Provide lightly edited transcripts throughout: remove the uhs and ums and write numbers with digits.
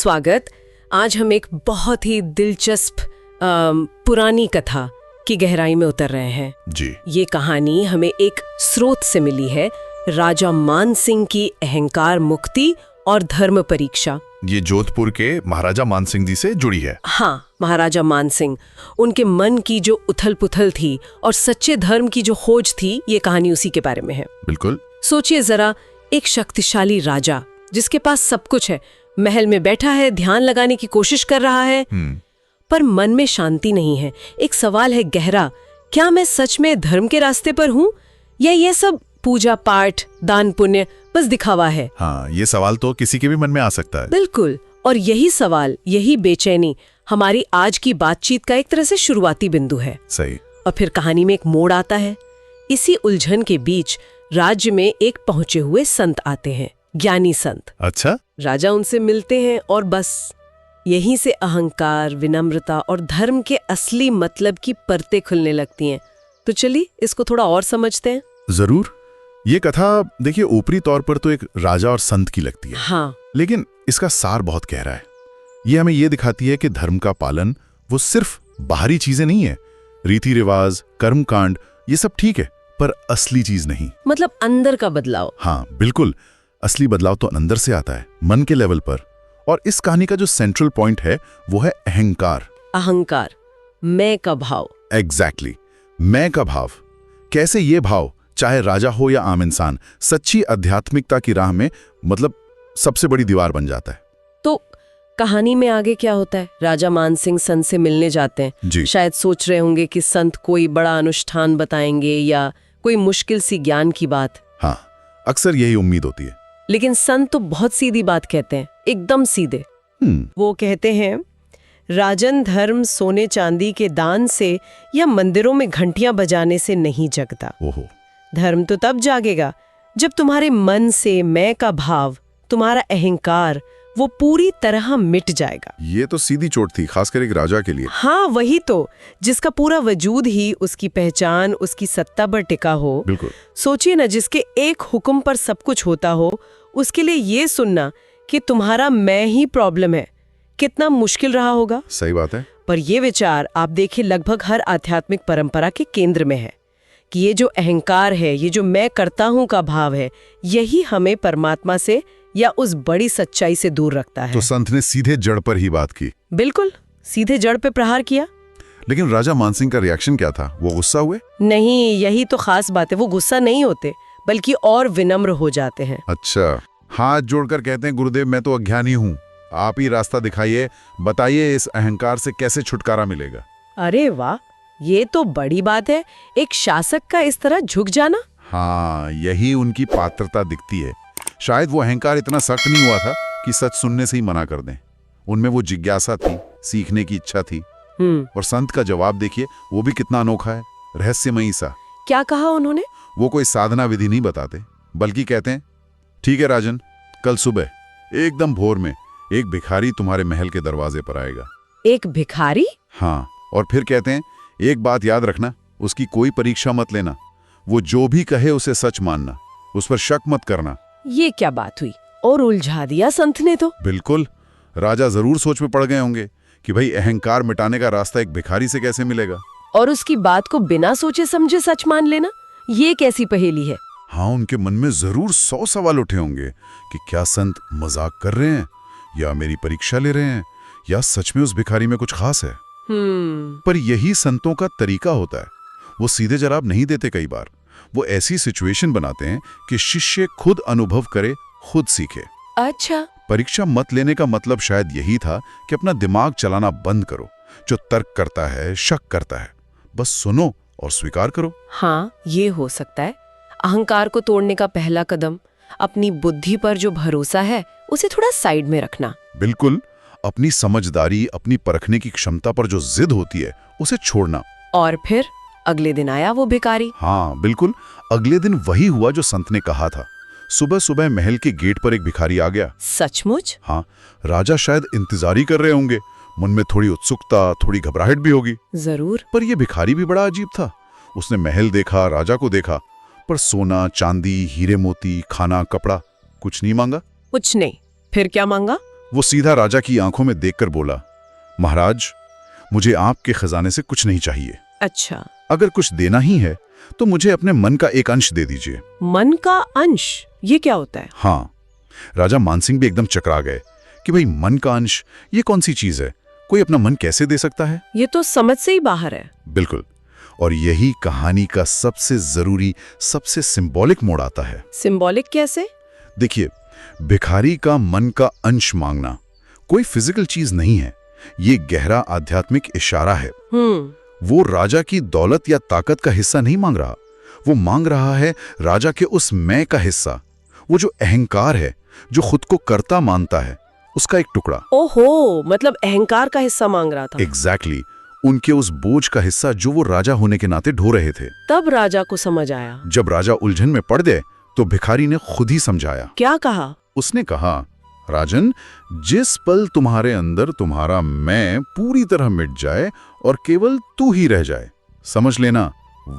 स्वागत। आज हम एक बहुत ही दिलचस्प पुरानी कथा की गहराई में उतर रहे हैं जी। ये कहानी हमें एक स्रोत से मिली है, राजा मान सिंह की अहंकार मुक्ति और धर्म परीक्षा। ये जोधपुर के महाराजा मान सिंह जी से जुड़ी है। हाँ, महाराजा मान सिंह, उनके मन की जो उथल पुथल थी और सच्चे धर्म की जो खोज थी, ये कहानी उसी के बारे में है। बिल्कुल। सोचिए जरा, एक शक्तिशाली राजा जिसके पास सब कुछ है, महल में बैठा है, ध्यान लगाने की कोशिश कर रहा है, पर मन में शांति नहीं है। एक सवाल है गहरा, क्या मैं सच में धर्म के रास्ते पर हूँ या ये सब पूजा पाठ दान पुण्य बस दिखावा है? हाँ, ये सवाल तो किसी के भी मन में आ सकता है। बिल्कुल। और यही सवाल, यही बेचैनी हमारी आज की बातचीत का एक तरह से शुरुआती बिंदु है। सही। और फिर कहानी में एक मोड़ आता है। इसी उलझन के बीच राज्य में एक पहुंचे हुए संत आते हैं, ज्ञानी संत। अच्छा। राजा उनसे मिलते हैं और बस यहीं से अहंकार, विनम्रता और धर्म के असली मतलब की परतें खुलने लगती हैं। तो चलिए इसको थोड़ा और समझते हैं। जरूर। ये कथा देखिए ऊपरी तौर पर तो एक राजा और संत की लगती है। हाँ, लेकिन इसका सार बहुत गहरा है। ये हमें ये दिखाती है कि धर्म का पालन वो सिर्फ बाहरी चीजें नहीं है। रीति रिवाज, कर्मकांड, ये सब ठीक है, पर असली चीज नहीं। मतलब अंदर का बदलाव। हाँ बिल्कुल, असली बदलाव तो अंदर से आता है, मन के लेवल पर। और इस कहानी का जो सेंट्रल पॉइंट है वो है अहंकार। अहंकार, मैं का भाव। एग्जैक्टली, मैं का भाव। कैसे ये भाव, चाहे राजा हो या आम इंसान, सच्ची आध्यात्मिकता की राह में मतलब सबसे बड़ी दीवार बन जाता है। तो कहानी में आगे क्या होता है? राजा मान सिंह संत से मिलने जाते हैं जी। शायद सोच रहे होंगे कि संत कोई बड़ा अनुष्ठान बताएंगे या कोई मुश्किल सी ज्ञान की बात। हाँ, अक्सर यही उम्मीद होती है। लेकिन संत तो बहुत सीधी बात कहते हैं, एकदम सीधे। वो कहते हैं, राजन, धर्म सोने चांदी के दान से या मंदिरों में घंटियां बजाने से नहीं जगता। ओहो। धर्म तो तब जागेगा जब तुम्हारे मन से मैं का भाव, तुम्हारा अहंकार, वो पूरी तरह मिट जाएगा। ये तो सीधी चोट थी, खासकर एक राजा के लिए। हाँ, वही तो, जिसका पूरा वजूद ही उसकी पहचान, उसकी सत्ता पर टिका हो। बिल्कुल। सोचिए ना, जिसके एक हुक्म पर सब कुछ होता हो, उसके लिए ये सुनना कि तुम्हारा मैं ही प्रॉब्लम है, कितना मुश्किल रहा होगा। सही बात है। पर ये विचार आप देखिए लगभग हर आध्यात्मिक परंपरा के केंद्र में है कि ये जो अहंकार है, ये जो मैं करता हूं का भाव है, यही हमें परमात्मा से या उस बड़ी सच्चाई से दूर रखता है। तो संत ने सीधे जड़ पर ही बात की। बिल्कुल, सीधे जड़ पे प्रहार किया। लेकिन राजा मानसिंह का रिएक्शन क्या था? वो गुस्सा हुए? नहीं, यही तो खास बात है। वो गुस्सा नहीं होते, बल्कि और विनम्र हो जाते हैं। अच्छा, हाथ जोड़कर कहते हैं, गुरुदेव मैं तो अज्ञानी हूँ, आप ही रास्ता दिखाइए, बताइए इस अहंकार से कैसे छुटकारा मिलेगा। अरे वाह, ये तो बड़ी बात है, एक शासक का इस तरह झुक जाना। हाँ, यही उनकी पात्रता दिखती है। शायद वो अहंकार इतना सख्त नहीं हुआ था कि सच सुनने से ही मना कर दें। उनमें वो जिज्ञासा थी, सीखने की इच्छा थी। और संत का जवाब देखिए, वो भी कितना अनोखा है, रहस्यमयी सा। क्या कहा उन्होंने? वो कोई साधना विधि नहीं बताते, बल्कि कहते हैं, ठीक है राजन, कल सुबह एकदम भोर में एक भिखारी तुम्हारे महल के दरवाजे पर आएगा। एक भिखारी? हाँ, और फिर कहते हैं, एक बात याद रखना, उसकी कोई परीक्षा मत लेना, वो जो भी कहे उसे सच मानना, उस पर शक मत करना। ये क्या बात हुई? और उलझा दिया संत ने तो। बिल्कुल। राजा जरूर सोच में पड़ गए होंगे कि भाई अहंकार मिटाने का रास्ता एक भिखारी से कैसे मिलेगा, और उसकी बात को बिना सोचे समझे सच मान लेना, ये कैसी पहेली है? हाँ, उनके मन में जरूर 100 सवाल उठे होंगे कि क्या संत मजाक कर रहे हैं या मेरी परीक्षा ले रहे हैं या सच में उस भिखारी में कुछ खास है। पर यही संतों का तरीका होता है, वो सीधे जवाब नहीं देते। कई बार वो ऐसी सिचुएशन बनाते हैं कि शिष्य खुद अनुभव करे, खुद सीखे। अच्छा। परीक्षा मत लेने का मतलब शायद यही था कि अपना दिमाग चलाना बंद करो। जो तर्क करता है, शक करता है, बस सुनो और स्वीकार करो। हाँ, ये हो सकता है। अहंकार को तोड़ने का पहला कदम अपनी बुद्धि पर जो भरोसा है उसे थोड़ा साइड में रखना। बिल्कुल, अपनी समझदारी, अपनी परखने की क्षमता पर जो जिद होती है उसे छोड़ना। और फिर अगले दिन आया वो भिखारी। हाँ बिल्कुल, अगले दिन वही हुआ जो संत ने कहा था। सुबह सुबह महल के गेट पर एक भिखारी आ गया। सचमुच? हाँ, राजा शायद इंतजार ही कर रहे होंगे, मन में थोड़ी उत्सुकता, थोड़ी घबराहट भी होगी। जरूर। पर यह भिखारी भी बड़ा अजीब था। उसने महल देखा, राजा को देखा, पर सोना चांदी, हीरे मोती, खाना, कपड़ा कुछ नहीं मांगा। कुछ नहीं। फिर क्या मांगा? वो सीधा राजा की आंखों में देखकर बोला, महाराज, मुझे आपके खजाने से कुछ नहीं चाहिए। अच्छा, अगर कुछ देना ही है तो मुझे अपने मन का एक अंश दे दीजिए। मन का अंश? ये क्या होता है? हाँ, राजा मानसिंह भी एकदम चकरा गए कि भाई मन का अंश, ये कौन सी चीज है? कोई अपना मन कैसे दे सकता है? ये तो समझ से ही बाहर है। बिल्कुल, और यही कहानी का सबसे जरूरी, सबसे सिंबॉलिक मोड़ आता है। सिंबॉलिक कैसे? देखिए, भिखारी का मन का अंश मांगना कोई फिजिकल चीज नहीं है, ये गहरा आध्यात्मिक इशारा है। वो राजा की दौलत या ताकत का हिस्सा नहीं मांग रहा, वो मांग रहा है राजा के उस मैं का हिस्सा, वो जो अहंकार है, जो खुद को कर्ता मानता है, उसका एक टुकड़ा। ओहो, मतलब अहंकार का हिस्सा मांग रहा था। एग्जैक्टली, उनके उस बोझ का हिस्सा जो वो राजा होने के नाते ढो रहे थे। तब राजा को समझ आया। जब राजा उलझन में पड़ गए तो भिखारी ने खुद ही समझाया। क्या कहा? उसने कहा, राजन, जिस पल तुम्हारे अंदर तुम्हारा मैं पूरी तरह मिट जाए और केवल तू ही रह जाए, समझ लेना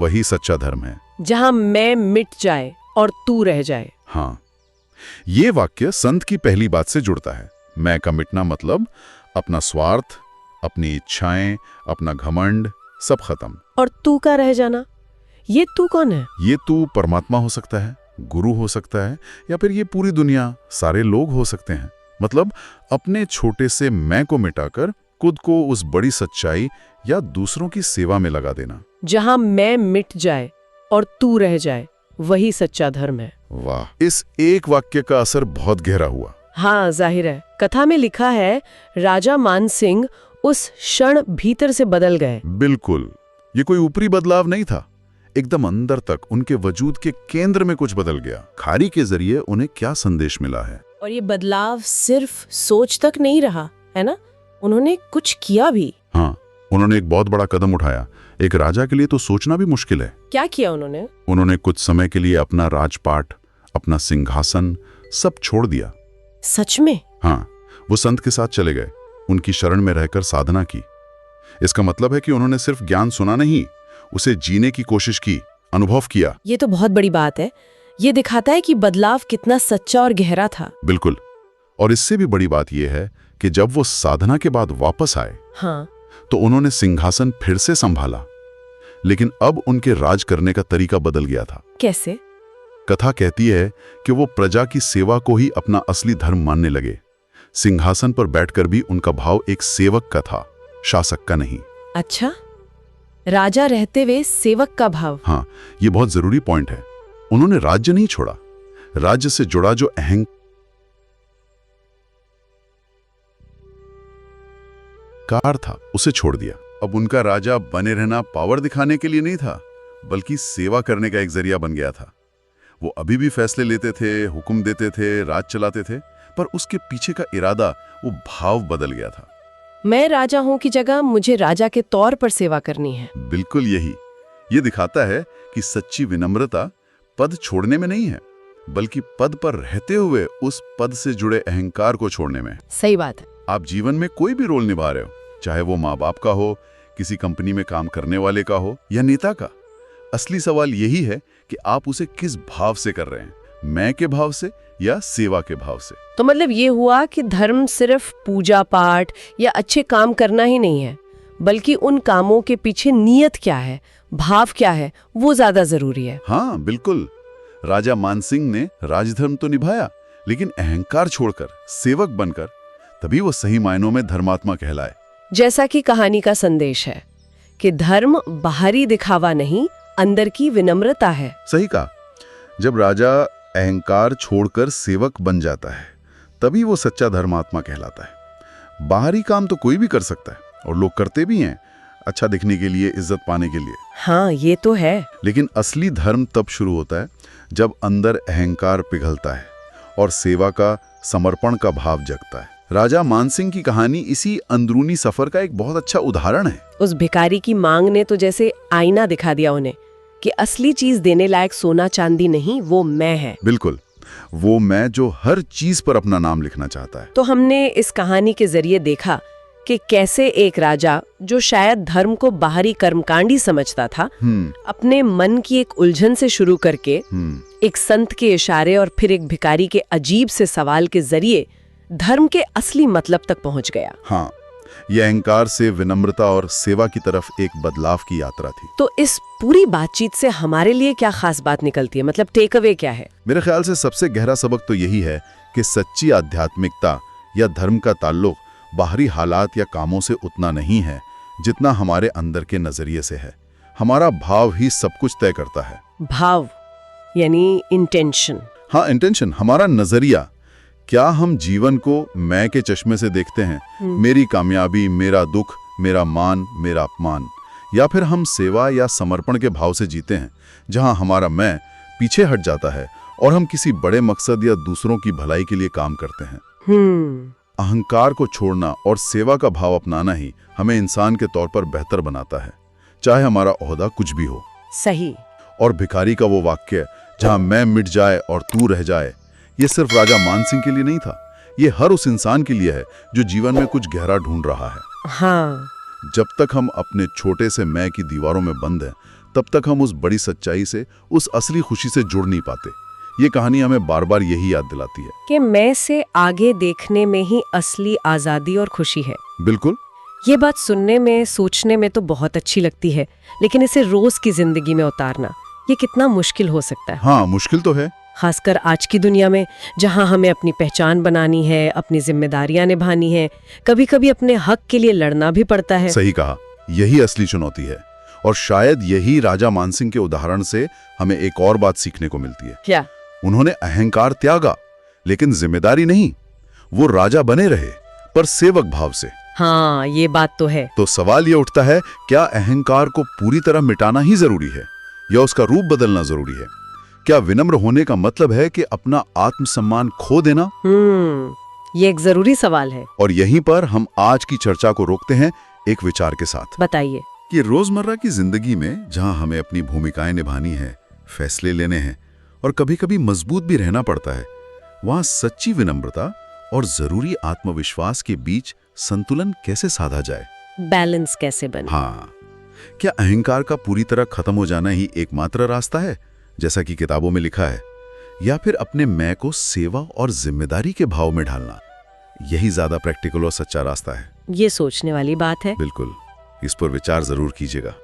वही सच्चा धर्म है। जहां मैं मिट जाए और तू रह जाए। हाँ, ये वाक्य संत की पहली बात से जुड़ता है। मैं का मिटना मतलब अपना स्वार्थ, अपनी इच्छाएं, अपना घमंड, सब खत्म। और तू का रह जाना, ये तू कौन है? ये तू परमात्मा हो सकता है, गुरु हो सकता है, या फिर ये पूरी दुनिया, सारे लोग हो सकते हैं। मतलब अपने छोटे से मैं को मिटाकर खुद को उस बड़ी सच्चाई या दूसरों की सेवा में लगा देना। जहां मैं मिट जाए और तू रह जाए, वही सच्चा धर्म है। वाह, इस एक वाक्य का असर बहुत गहरा हुआ। हाँ, जाहिर है। कथा में लिखा है, राजा मानसिंह उस क्षण भीतर से बदल गए। बिल्कुल, ये कोई ऊपरी बदलाव नहीं था, एकदम अंदर तक उनके वजूद के केंद्र में कुछ बदल गया। खारी के जरिए उन्हें क्या संदेश मिला है? और ये बदलाव सिर्फ सोच तक नहीं रहा है ना, उन्होंने कुछ किया भी। हाँ, उन्होंने एक बहुत बड़ा कदम उठाया। एक राजा के लिए तो सोचना भी मुश्किल है। क्या किया उन्होंने? उन्होंने कुछ समय के लिए अपना राजपाट, अपना सिंहासन सब छोड़ दिया। सच में? हाँ, वो संत के साथ चले गए, उनकी शरण में रहकर साधना की। इसका मतलब है कि उन्होंने सिर्फ ज्ञान सुना नहीं, उसे जीने की कोशिश की, अनुभव किया। ये तो बहुत बड़ी बात है। ये दिखाता है कि बदलाव कितना सच्चा और गहरा था। बिल्कुल, और इससे भी बड़ी बात यह है कि जब वो साधना के बाद वापस आए, हाँ, तो उन्होंने सिंहासन फिर से संभाला, लेकिन अब उनके राज करने का तरीका बदल गया था। कैसे? कथा कहती है कि वो प्रजा की सेवा को ही अपना असली धर्म मानने लगे। सिंहासन पर बैठकर भी उनका भाव एक सेवक का था, शासक का नहीं। अच्छा, राजा रहते हुए सेवक का भाव। हाँ, ये बहुत जरूरी पॉइंट है। उन्होंने राज्य नहीं छोड़ा, राज्य से जुड़ा जो अहंकार था उसे छोड़ दिया। अब उनका राजा बने रहना पावर दिखाने के लिए नहीं था, बल्कि सेवा करने का एक जरिया बन गया था। वो अभी भी फैसले लेते थे, हुक्म देते थे, राज चलाते थे, पर उसके पीछे का इरादा, वो भाव बदल गया था। मैं राजा हूं की जगह मुझे राजा के तौर पर सेवा करनी है। बिल्कुल यही। ये दिखाता है कि सच्ची विनम्रता पद छोड़ने में नहीं है, बल्कि पद पर रहते हुए उस पद से जुड़े अहंकार को छोड़ने में। सही बात है। आप जीवन में कोई भी रोल निभा रहे हो, चाहे वो माँ बाप का हो, किसी कंपनी में काम करने वाले का हो या नेता का, असली सवाल यही है कि आप उसे किस भाव से कर रहे हैं, मैं के भाव से या सेवा के भाव से। तो मतलब ये हुआ कि धर्म सिर्फ पूजा पाठ या अच्छे काम करना ही नहीं है, बल्कि उन कामों के पीछे नीयत क्या है, भाव क्या है, वो ज्यादा जरूरी है। हाँ बिल्कुल, राजा मानसिंह ने राजधर्म तो निभाया, लेकिन अहंकार छोड़कर सेवक बनकर, तभी वो सही मायनों में धर्मात्मा कहलाए। जैसा कि कहानी का संदेश है कि धर्म बाहरी दिखावा नहीं, अंदर की विनम्रता है। सही कहा। जब राजा अहंकार छोड़कर सेवक बन जाता है, तभी वो सच्चा धर्मात्मा कहलाता है। बाहरी काम तो कोई भी कर सकता है, और लोग करते भी हैं, अच्छा दिखने के लिए, इज्जत पाने के लिए। हाँ, ये तो है। लेकिन असली धर्म तब शुरू होता है जब अंदर अहंकार पिघलता है और सेवा का, समर्पण का भाव जगता है। राजा मानसिंह की कहानी इसी अंदरूनी सफर का एक बहुत अच्छा उदाहरण है। उस भिखारी की मांग ने तो जैसे आईना दिखा दिया उन्हें कि असली चीज देने लायक सोना चांदी नहीं, वो मैं है। बिल्कुल, वो मैं जो हर चीज पर अपना नाम लिखना चाहता है। तो हमने इस कहानी के जरिए देखा कि कैसे एक राजा जो शायद धर्म को बाहरी कर्मकांडी समझता था, अपने मन की एक उलझन से शुरू करके एक संत के इशारे और फिर एक भिखारी के अजीब से सवाल के जरिए धर्म के असली मतलब तक पहुंच गया। हाँ, यह अहंकार से विनम्रता और सेवा की तरफ एक बदलाव की यात्रा थी। तो इस पूरी बातचीत से हमारे लिए क्या खास बात निकलती है, मतलब टेक अवे क्या है? मेरे ख्याल से सबसे गहरा सबक तो यही है कि सच्ची आध्यात्मिकता या धर्म का ताल्लुक बाहरी हालात या कामों से उतना नहीं है जितना हमारे अंदर के नजरिए से है। हमारा भाव ही सब कुछ तय करता है। भाव यानी इंटेंशन। हाँ, इंटेंशन, हमारा नजरिया। क्या हम जीवन को मैं के चश्मे से देखते हैं, मेरी कामयाबी, मेरा दुख, मेरा मान, मेरा अपमान, या फिर हम सेवा या समर्पण के भाव से जीते हैं जहां हमारा मैं पीछे हट जाता है और हम किसी बड़े मकसद या दूसरों की भलाई के लिए काम करते हैं। अहंकार को छोड़ना और सेवा का भाव अपनाना ही हमें इंसान के तौर पर बेहतर बनाता है, चाहे हमारा ओहदा कुछ भी हो। सही। और भिखारी का वो वाक्य, जहां मैं मिट जाए और तू रह जाए, ये सिर्फ राजा मानसिंह के लिए नहीं था, ये हर उस इंसान के लिए है जो जीवन में कुछ गहरा ढूंढ रहा है। हाँ। जब तक हम अपने छोटे से मैं की दीवारों में बंद हैं, तब तक हम उस बड़ी सच्चाई से, उस असली खुशी से जुड़ नहीं पाते। ये कहानी हमें बार बार यही याद दिलाती है कि मैं से आगे देखने में ही असली आजादी और खुशी है। बिल्कुल। ये बात सुनने में, सोचने में तो बहुत अच्छी लगती है, लेकिन इसे रोज की जिंदगी में उतारना ये कितना मुश्किल हो सकता है। हाँ, मुश्किल तो है, खासकर आज की दुनिया में जहां हमें अपनी पहचान बनानी है, अपनी जिम्मेदारियां निभानी है, कभी कभी अपने हक के लिए लड़ना भी पड़ता है। सही कहा, यही असली चुनौती है। और शायद यही राजा मानसिंह के उदाहरण से हमें एक और बात सीखने को मिलती है। क्या? उन्होंने अहंकार त्यागा, लेकिन जिम्मेदारी नहीं। वो राजा बने रहे, पर सेवक भाव से। हाँ, ये बात तो है। तो सवाल ये उठता है, क्या अहंकार को पूरी तरह मिटाना ही जरूरी है या उसका रूप बदलना जरूरी है? क्या विनम्र होने का मतलब है कि अपना आत्मसम्मान खो देना? ये एक जरूरी सवाल है। और यहीं पर हम आज की चर्चा को रोकते हैं एक विचार के साथ। बताइए। कि रोजमर्रा की जिंदगी में जहां हमें अपनी भूमिकाएं निभानी है, फैसले लेने हैं और कभी-कभी मजबूत भी रहना पड़ता है, वहां सच्ची विनम्रता और जरूरी आत्मविश्वास के बीच संतुलन कैसे साधा जाए? बैलेंस कैसे बने? हाँ, क्या अहंकार का पूरी तरह खत्म हो जाना ही एकमात्र रास्ता है, जैसा कि किताबों में लिखा है, या फिर अपने मैं को सेवा और जिम्मेदारी के भाव में ढालना यही ज्यादा प्रैक्टिकल और सच्चा रास्ता है? ये सोचने वाली बात है। बिल्कुल, इस पर विचार जरूर कीजिएगा।